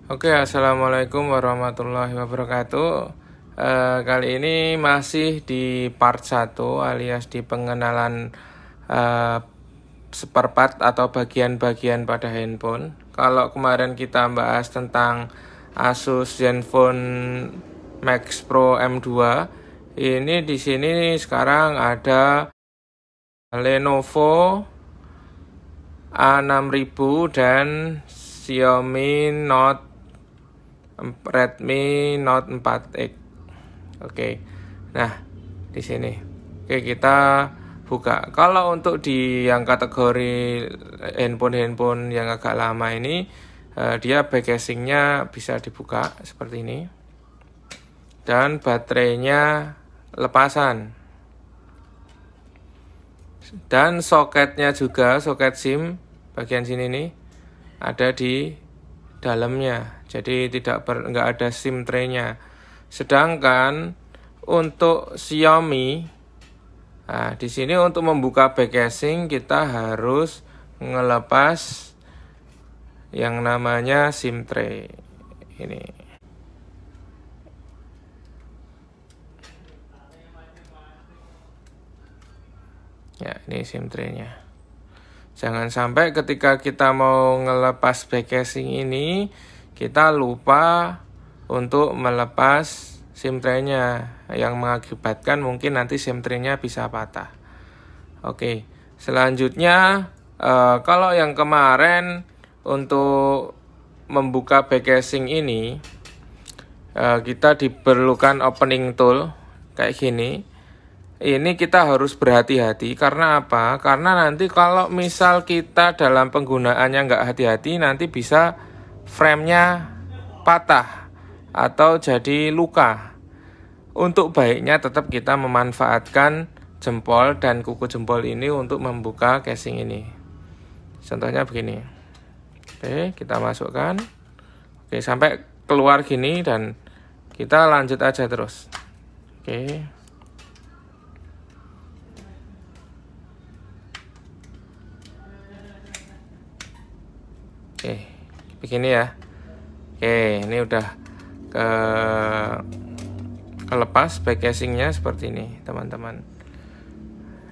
Oke, assalamualaikum warahmatullahi wabarakatuh. Kali ini masih di part 1 alias di pengenalan seperempat atau bagian-bagian pada handphone. Kalau kemarin kita bahas tentang Asus Zenfone Max Pro M2, ini di sini sekarang ada Lenovo A6000 dan Redmi Note 4X. Oke. Nah, di sini. Oke, kita buka. Kalau untuk di yang kategori handphone yang agak lama ini, dia back casingnya bisa dibuka seperti ini. Dan baterainya lepasan. Dan soketnya juga, soket SIM bagian sini nih ada di dalamnya. Jadi nggak ada SIM tray-nya. Sedangkan untuk Xiaomi, nah di sini untuk membuka back casing kita harus ngelepas yang namanya SIM tray ini. Ya, ini SIM tray-nya. Jangan sampai ketika kita mau ngelepas back casing ini, kita lupa untuk melepas SIM tray-nya, yang mengakibatkan mungkin nanti SIM tray-nya bisa patah. Oke, selanjutnya kalau yang kemarin untuk membuka back casing ini, kita diperlukan opening tool kayak gini. Ini kita harus berhati-hati karena apa? Karena nanti kalau misal kita dalam penggunaannya nggak hati-hati, nanti bisa frame-nya patah atau jadi luka. Untuk baiknya tetap kita memanfaatkan jempol dan kuku jempol ini untuk membuka casing ini. Contohnya begini. Oke, kita masukkan. Oke, sampai keluar gini dan kita lanjut aja terus. Oke. Oke, begini ya. Oke, ini udah kelepas back casingnya seperti ini, teman-teman.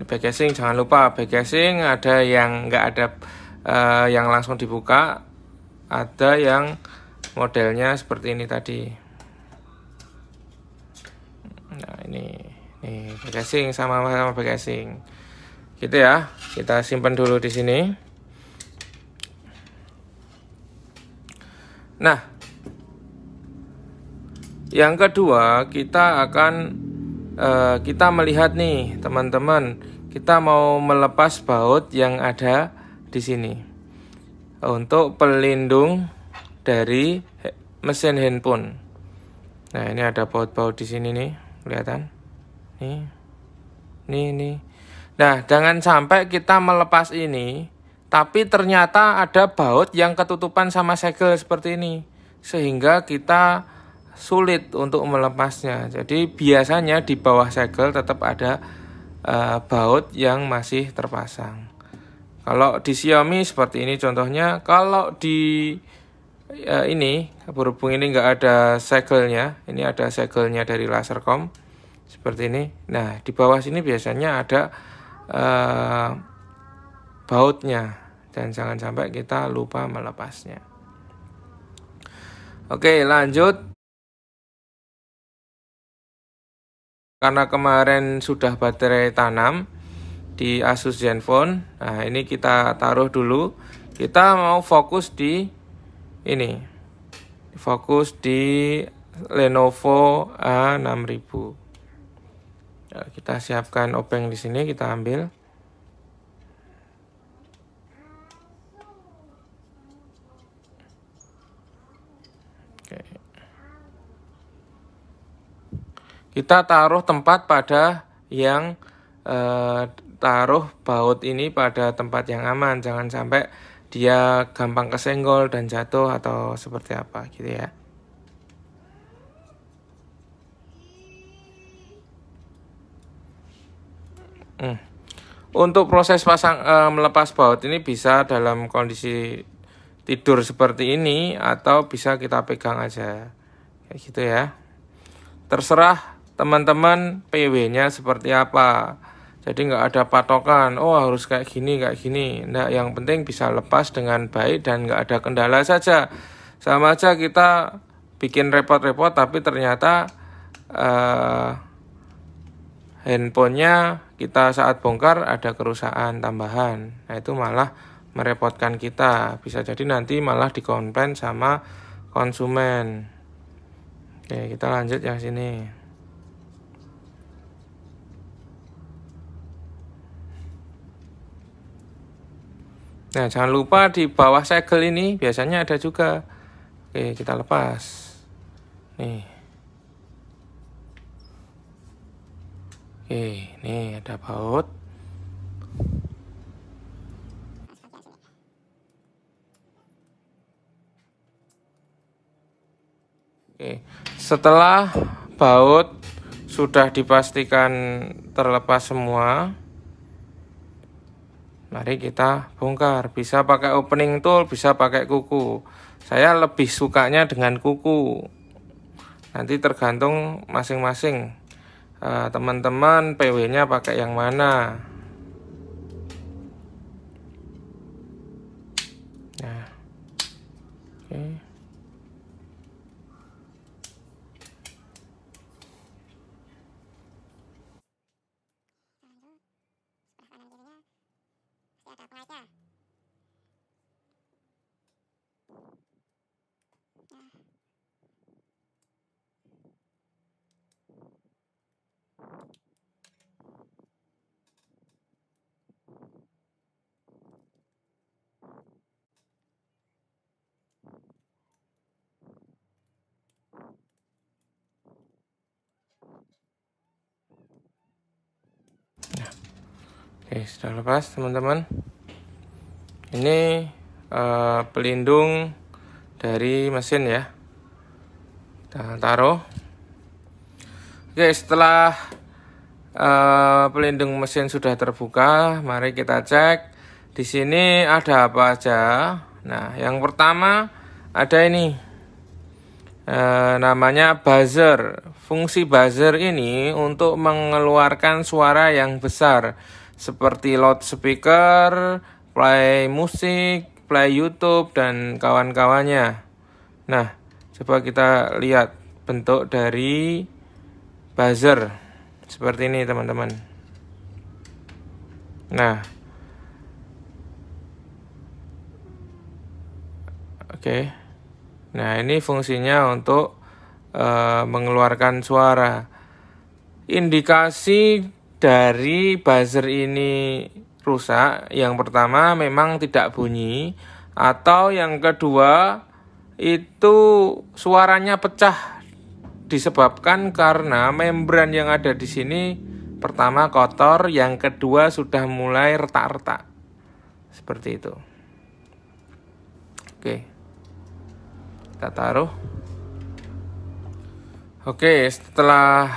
Back casing jangan lupa, back casing ada yang nggak ada, yang langsung dibuka, ada yang modelnya seperti ini tadi. Nah, ini back casing sama back casing. Gitu ya. Kita simpan dulu di sini. Nah, yang kedua kita akan kita melihat nih teman-teman, kita mau melepas baut yang ada di sini untuk pelindung dari mesin handphone. Nah, ini ada baut-baut di sini nih, kelihatan? Nih. Nah, jangan sampai kita melepas ini tapi ternyata ada baut yang ketutupan sama segel seperti ini, sehingga kita sulit untuk melepasnya. Jadi biasanya di bawah segel tetap ada baut yang masih terpasang. Kalau di Xiaomi seperti ini contohnya. Kalau di ini, berhubung ini nggak ada segelnya, ini ada segelnya dari Lasercom seperti ini. Nah, di bawah sini biasanya ada bautnya, dan jangan sampai kita lupa melepasnya. Oke, lanjut. Karena kemarin sudah baterai tanam di Asus Zenfone, nah ini kita taruh dulu. Kita mau fokus di ini, fokus di Lenovo A6000. Nah, kita siapkan obeng di sini, kita ambil. Kita taruh tempat pada yang taruh baut ini pada tempat yang aman, jangan sampai dia gampang kesenggol dan jatuh atau seperti apa gitu ya. Untuk proses melepas baut ini bisa dalam kondisi tidur seperti ini, atau bisa kita pegang aja kayak gitu ya. Terserah teman-teman PW-nya seperti apa. Jadi nggak ada patokan, oh harus kayak gini, kayak gini. Nah, yang penting bisa lepas dengan baik dan nggak ada kendala saja. Sama aja kita bikin repot-repot, tapi ternyata handphonenya kita saat bongkar ada kerusakan tambahan. Nah, itu malah merepotkan kita. Bisa jadi nanti malah dikomplain sama konsumen. Oke, kita lanjut yang sini. Nah, jangan lupa di bawah segel ini biasanya ada juga. Oke, kita lepas. Nih. Oke, nih ada baut. Oke, setelah baut sudah dipastikan terlepas semua, mari kita bongkar. Bisa pakai opening tool, bisa pakai kuku. Saya lebih sukanya dengan kuku. Nanti tergantung masing-masing. Teman-teman PW-nya pakai yang mana. Nah, oke. Oke, sudah lepas teman-teman. Ini pelindung dari mesin ya. Kita taruh. Oke, setelah pelindung mesin sudah terbuka, mari kita cek di sini ada apa aja. Nah, yang pertama ada ini namanya buzzer. Fungsi buzzer ini untuk mengeluarkan suara yang besar seperti loudspeaker, play musik, play YouTube, dan kawan-kawannya. Nah, coba kita lihat bentuk dari buzzer seperti ini teman-teman. Nah, oke. Nah, ini fungsinya untuk mengeluarkan suara. Indikasi dari buzzer ini rusak, yang pertama memang tidak bunyi, atau yang kedua itu suaranya pecah disebabkan karena membran yang ada di sini pertama kotor, yang kedua sudah mulai retak-retak seperti itu. Oke, kita taruh. Oke, setelah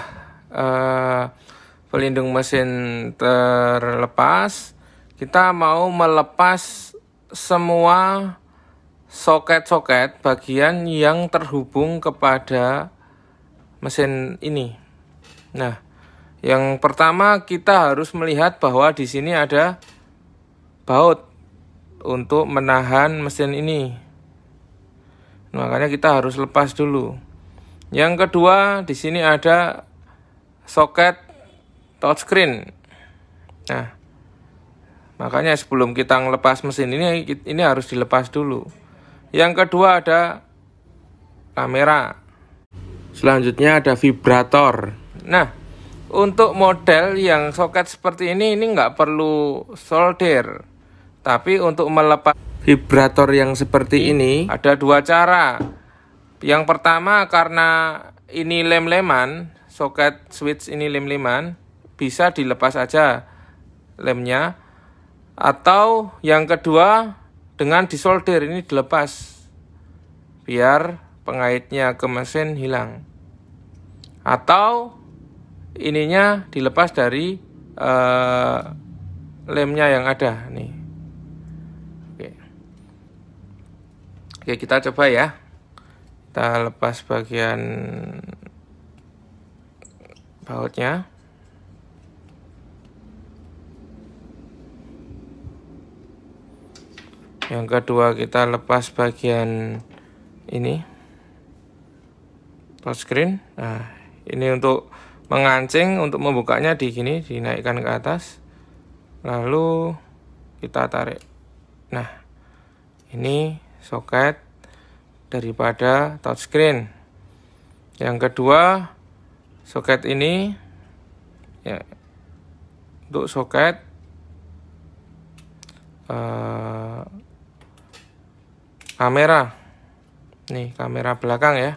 pelindung mesin terlepas, kita mau melepas semua soket-soket bagian yang terhubung kepada mesin ini. Nah, yang pertama kita harus melihat bahwa di sini ada baut untuk menahan mesin ini. Makanya kita harus lepas dulu. Yang kedua, di sini ada soket touchscreen. Nah, makanya sebelum kita ngelepas mesin ini harus dilepas dulu. Yang kedua ada kamera. Selanjutnya ada vibrator. Nah, untuk model yang soket seperti ini nggak perlu solder. Tapi untuk melepas vibrator yang seperti ini ada dua cara. Yang pertama, karena ini lem-leman, soket switch ini lem-leman, bisa dilepas aja lemnya. Atau yang kedua, dengan disolder ini dilepas biar pengaitnya ke mesin hilang. Atau ininya dilepas dari lemnya yang ada nih. Oke. Oke, kita coba ya. Kita lepas bagian bautnya. Yang kedua kita lepas bagian ini, touchscreen. Nah, ini untuk mengancing, untuk membukanya di gini, dinaikkan ke atas. Lalu kita tarik. Nah, ini soket daripada touchscreen. Yang kedua, soket ini ya, untuk soket kamera. Nih, kamera belakang ya.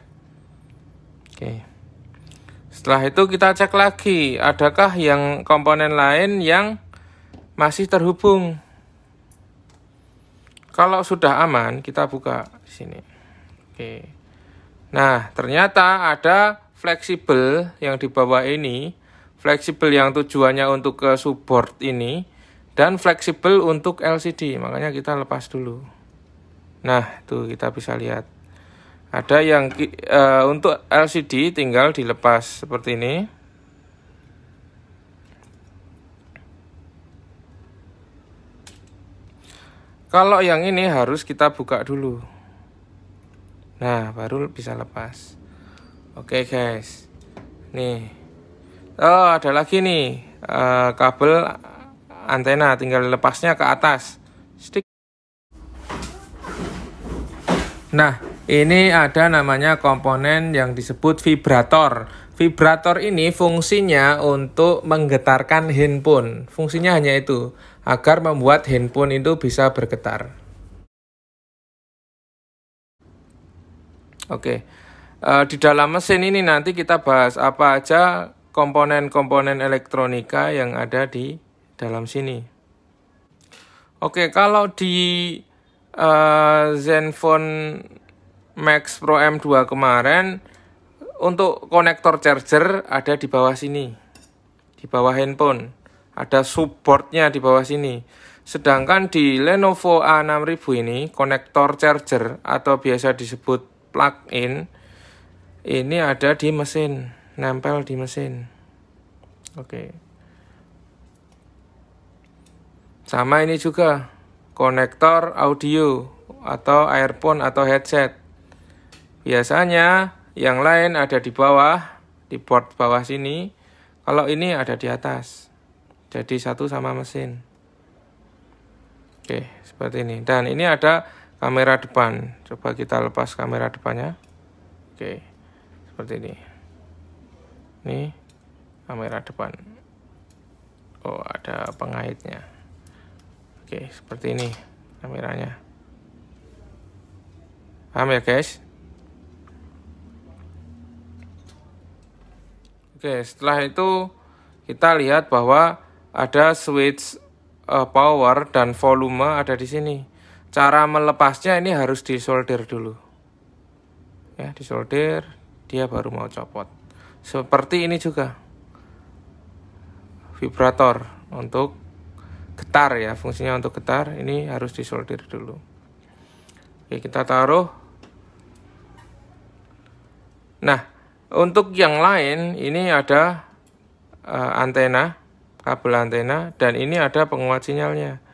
Oke. Setelah itu kita cek lagi, adakah yang komponen lain yang masih terhubung. Kalau sudah aman, kita buka di sini. Oke. Nah, ternyata ada fleksibel yang di bawah ini, fleksibel yang tujuannya untuk ke support ini, dan fleksibel untuk LCD. Makanya kita lepas dulu. Nah, tuh kita bisa lihat. Ada yang untuk LCD tinggal dilepas seperti ini. Kalau yang ini harus kita buka dulu. Nah, baru bisa lepas. Oke guys. Nih. Oh, ada lagi nih kabel antena, tinggal lepasnya ke atas. Stick. Nah, ini ada namanya komponen yang disebut vibrator. Vibrator ini fungsinya untuk menggetarkan handphone. Fungsinya hanya itu, agar membuat handphone itu bisa bergetar. Oke, di dalam mesin ini nanti kita bahas apa aja komponen-komponen elektronika yang ada di dalam sini. Oke, kalau di Zenfone Max Pro M2 kemarin, untuk konektor charger ada di bawah sini, di bawah handphone. Ada supportnya di bawah sini. Sedangkan di Lenovo A6000 ini, konektor charger atau biasa disebut plug-in, ini ada di mesin, nempel di mesin. Oke. Sama ini juga, konektor audio atau earphone atau headset. Biasanya yang lain ada di bawah, di port bawah sini. Kalau ini ada di atas. Jadi satu sama mesin. Oke, seperti ini. Dan ini ada kamera depan. Coba kita lepas kamera depannya. Oke, seperti ini. Ini kamera depan. Oh, ada pengaitnya. Oke, seperti ini kameranya. Paham ya guys? Oke, setelah itu kita lihat bahwa ada switch power dan volume ada di sini. Cara melepasnya ini harus disolder dulu. Ya, disolder, dia baru mau copot. Seperti ini juga. Vibrator untuk getar ya, fungsinya untuk getar, ini harus disolder dulu. Oke, kita taruh. Nah, untuk yang lain, ini ada antena, kabel antena, dan ini ada penguat sinyalnya.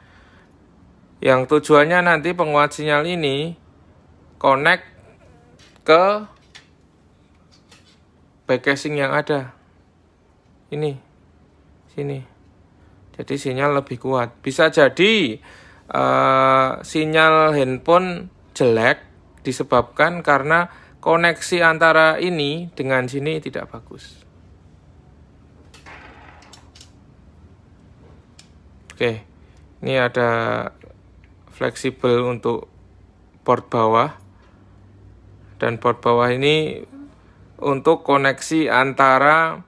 Yang tujuannya nanti penguat sinyal ini connect ke back casing yang ada. Ini, sini. Jadi sinyal lebih kuat. Bisa jadi sinyal handphone jelek disebabkan karena koneksi antara ini dengan sini tidak bagus. Oke, ini ada fleksibel untuk port bawah. Dan port bawah ini untuk koneksi antara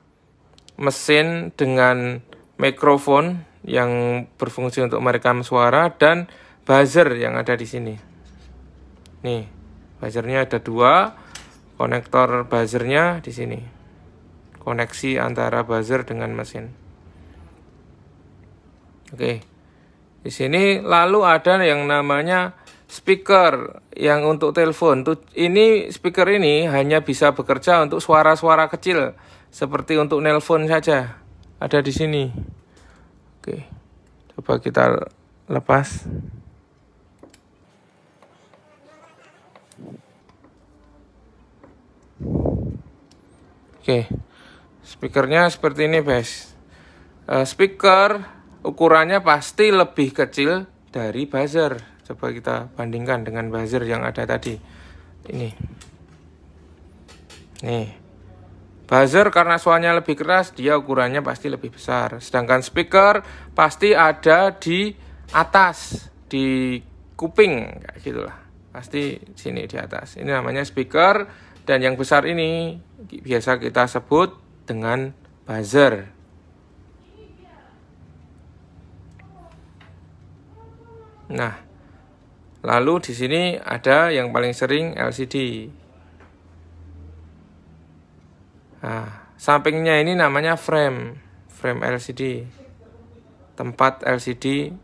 mesin dengan mikrofon yang berfungsi untuk merekam suara dan buzzer yang ada di sini. Nih, buzzernya ada dua. Konektor buzzernya di sini. Koneksi antara buzzer dengan mesin. Oke. Di sini lalu ada yang namanya speaker yang untuk telepon. Ini speaker ini hanya bisa bekerja untuk suara-suara kecil seperti untuk nelpon saja. Ada di sini. Oke. Coba kita lepas. Oke. Speakernya seperti ini, guys. Speaker ukurannya pasti lebih kecil dari buzzer. Coba kita bandingkan dengan buzzer yang ada tadi. Ini. Nih. Buzzer karena suaranya lebih keras, dia ukurannya pasti lebih besar. Sedangkan speaker pasti ada di atas, di kuping, kayak gitulah. Pasti sini di atas. Ini namanya speaker, dan yang besar ini biasa kita sebut dengan buzzer. Nah, lalu di sini ada yang paling sering LCD. Nah, sampingnya ini namanya frame LCD. Tempat LCD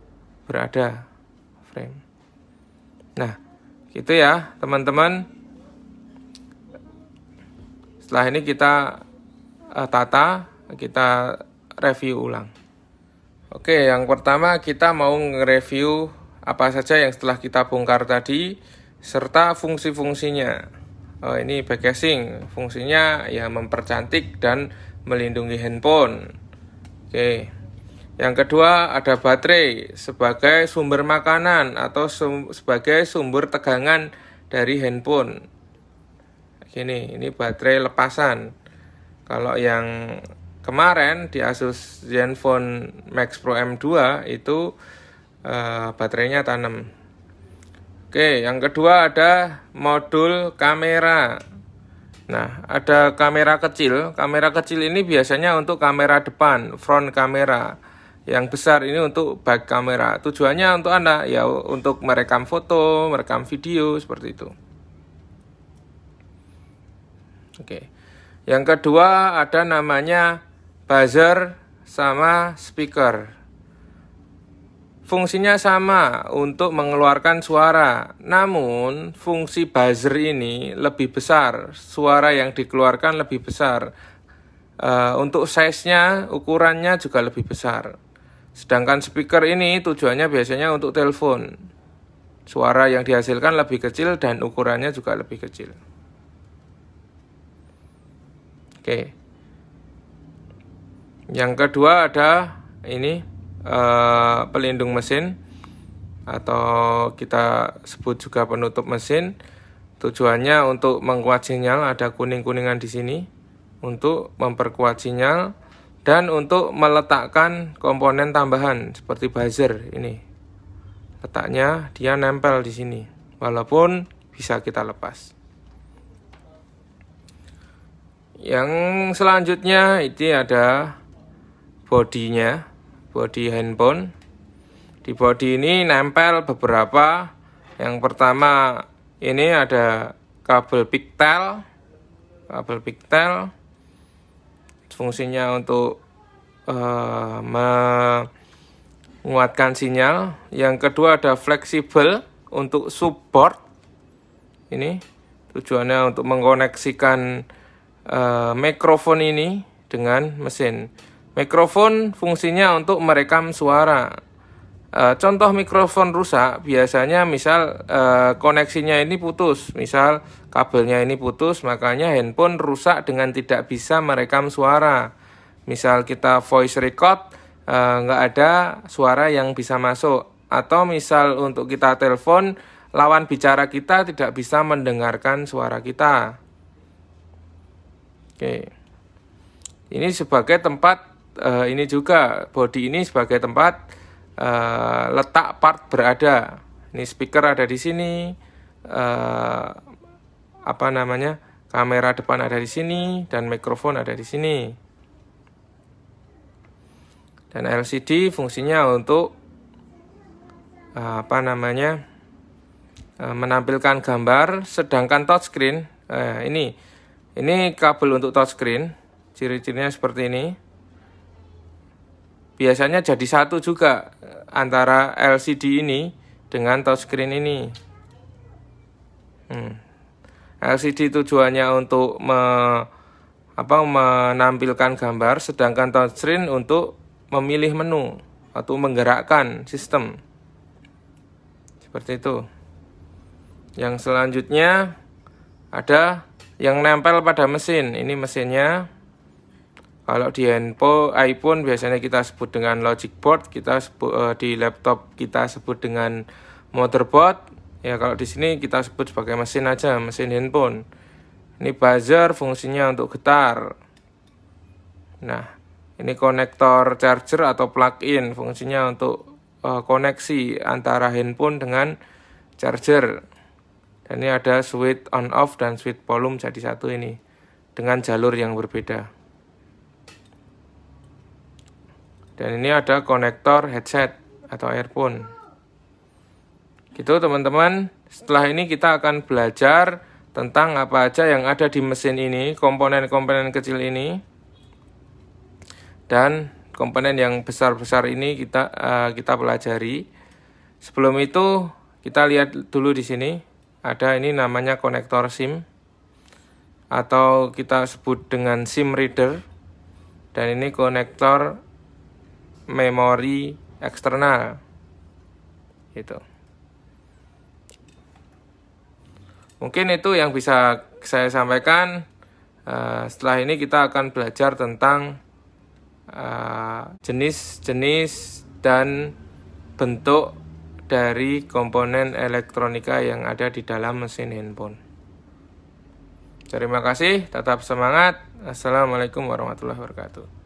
berada, frame. Nah, gitu ya, teman-teman. Setelah ini kita tata, kita review ulang. Oke, yang pertama kita mau nge-review apa saja yang setelah kita bongkar tadi, serta fungsi-fungsinya. Ini back casing, fungsinya ya mempercantik dan melindungi handphone. Oke. Yang kedua ada baterai sebagai sumber makanan atau sebagai sumber tegangan dari handphone. Ini baterai lepasan. Kalau yang kemarin di Asus Zenfone Max Pro M2 itu baterainya tanam. Oke, yang kedua ada modul kamera. Nah, ada kamera kecil. Kamera kecil ini biasanya untuk kamera depan, front kamera. Yang besar ini untuk back kamera. Tujuannya untuk Anda, ya untuk merekam foto, merekam video, seperti itu. Oke. Yang kedua ada namanya buzzer sama speaker. Fungsinya sama untuk mengeluarkan suara, namun fungsi buzzer ini lebih besar, suara yang dikeluarkan lebih besar. Untuk size-nya, ukurannya juga lebih besar. Sedangkan speaker ini tujuannya biasanya untuk telepon. Suara yang dihasilkan lebih kecil dan ukurannya juga lebih kecil. Oke. Yang kedua ada ini pelindung mesin atau kita sebut juga penutup mesin. Tujuannya untuk menguat sinyal, ada kuning-kuningan di sini untuk memperkuat sinyal dan untuk meletakkan komponen tambahan seperti buzzer ini. Letaknya dia nempel di sini walaupun bisa kita lepas. Yang selanjutnya itu ada bodinya, body handphone. Di body ini nempel beberapa. Yang pertama ini ada kabel pigtail. Kabel pigtail fungsinya untuk menguatkan sinyal. Yang kedua ada fleksibel untuk support. Ini tujuannya untuk mengkoneksikan mikrofon ini dengan mesin. Mikrofon fungsinya untuk merekam suara. Contoh mikrofon rusak biasanya misal koneksinya ini putus, misal kabelnya ini putus, makanya handphone rusak dengan tidak bisa merekam suara. Misal kita voice record nggak ada suara yang bisa masuk, atau misal untuk kita telepon lawan bicara kita tidak bisa mendengarkan suara kita. Oke, ini sebagai tempat ini juga body ini sebagai tempat letak part berada. Ini speaker ada di sini, kamera depan ada di sini, dan mikrofon ada di sini. Dan LCD fungsinya untuk menampilkan gambar, sedangkan touchscreen ini kabel untuk touchscreen, ciri-cirinya seperti ini. Biasanya jadi satu juga antara LCD ini dengan touchscreen ini. LCD tujuannya untuk menampilkan gambar, sedangkan touchscreen untuk memilih menu atau menggerakkan sistem. Seperti itu. Yang selanjutnya ada yang nempel pada mesin. Ini mesinnya. Kalau di iPhone biasanya kita sebut dengan logic board, di laptop kita sebut dengan motherboard. Ya kalau di sini kita sebut sebagai mesin aja, mesin handphone. Ini buzzer, fungsinya untuk getar. Nah, ini konektor charger atau plug-in, fungsinya untuk koneksi antara handphone dengan charger. Dan ini ada switch on off dan switch volume jadi satu ini dengan jalur yang berbeda. Dan ini ada konektor headset atau earphone. Gitu teman-teman. Setelah ini kita akan belajar tentang apa aja yang ada di mesin ini, komponen-komponen kecil ini. Dan komponen yang besar-besar ini kita pelajari. Sebelum itu kita lihat dulu di sini. Ada ini namanya konektor SIM atau kita sebut dengan SIM reader. Dan ini konektor memori eksternal. Gitu. Mungkin itu yang bisa saya sampaikan. Setelah ini kita akan belajar tentang jenis-jenis dan bentuk dari komponen elektronika yang ada di dalam mesin handphone. Terima kasih, tetap semangat. Assalamualaikum warahmatullahi wabarakatuh.